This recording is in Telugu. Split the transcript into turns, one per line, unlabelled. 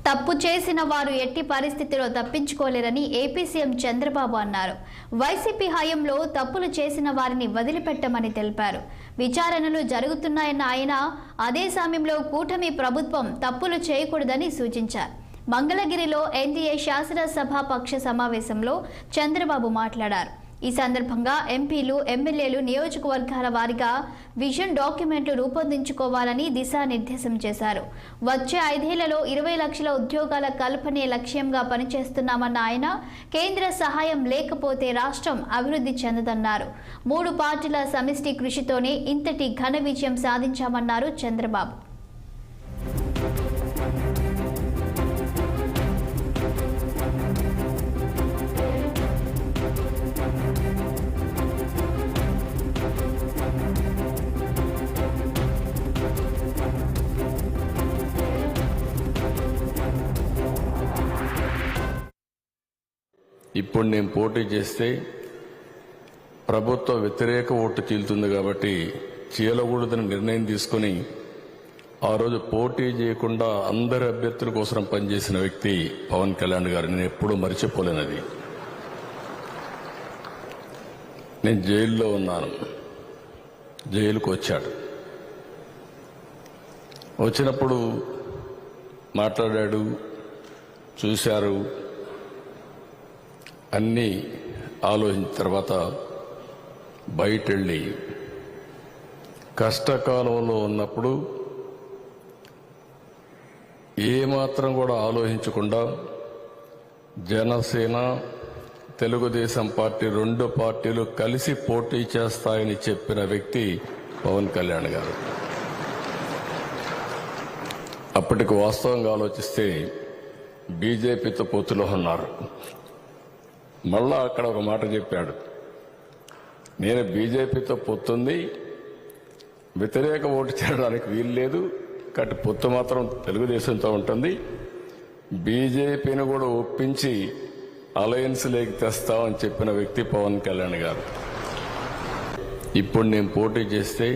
తప్పు చేసిన వారు ఎట్టి పరిస్థితిలో తప్పించుకోలేరని ఏపీ సీఎం చంద్రబాబు అన్నారు. వైసీపీ హయాంలో తప్పులు చేసిన వారిని వదిలిపెట్టమని తెలిపారు. విచారణలు జరుగుతున్నాయన్న ఆయన అదే సమయంలో కూటమి ప్రభుత్వం తప్పులు చేయకూడదని సూచించారు. మంగళగిరిలో ఎన్డీఏ శాసనసభ పక్ష సమావేశంలో చంద్రబాబు మాట్లాడారు. ఈ సందర్భంగా ఎంపీలు, ఎమ్మెల్యేలు నియోజకవర్గాల వారీగా విజన్ డాక్యుమెంట్లు రూపొందించుకోవాలని దిశానిర్దేశం చేశారు. వచ్చే 5 ఏళ్లలో 20 లక్షల ఉద్యోగాల కల్పనే లక్ష్యంగా పనిచేస్తున్నామన్న ఆయన కేంద్ర సహాయం లేకపోతే రాష్ట్రం అభివృద్ధి చెందదన్నారు. 3 పార్టీల సమిష్టి కృషితోనే ఇంతటి ఘన విజయం సాధించామన్నారు చంద్రబాబు.
ఇప్పుడు నేను పోటీ చేస్తే ప్రభుత్వ వ్యతిరేక ఓటు చీలుతుంది కాబట్టి చీలకూడదని నిర్ణయం తీసుకుని ఆ రోజు పోటీ చేయకుండా అందరి అభ్యర్థుల కోసం పనిచేసిన వ్యక్తి పవన్ కళ్యాణ్ గారు. నేను ఎప్పుడూ మర్చిపోలేనది. నేను జైల్లో ఉన్నాను. జైలుకు వచ్చాడు. వచ్చినప్పుడు మాట్లాడాడు, చూశారు. అన్నీ ఆలోచించిన తర్వాత బయటెళ్ళి కష్టకాలంలో ఉన్నప్పుడు ఏమాత్రం కూడా ఆలోచించకుండా జనసేన, తెలుగుదేశం పార్టీ 2 పార్టీలు కలిసి పోటీ చేస్తాయని చెప్పిన వ్యక్తి పవన్ కళ్యాణ్ గారు. అప్పటికి వాస్తవంగా ఆలోచిస్తే బీజేపీతో పొత్తులో ఉన్నారు. మళ్ళా అక్కడ ఒక మాట చెప్పాడు, నేను బీజేపీతో పొత్తుంది, వ్యతిరేక ఓటు చేయడానికి వీలు లేదు, కాబట్టి పొత్తు మాత్రం తెలుగుదేశంతో ఉంటుంది, బీజేపీని కూడా ఒప్పించి అలయన్స్ లేకి తెస్తామని చెప్పిన వ్యక్తి పవన్ కళ్యాణ్ గారు. ఇప్పుడు నేను పోటీ చేస్తే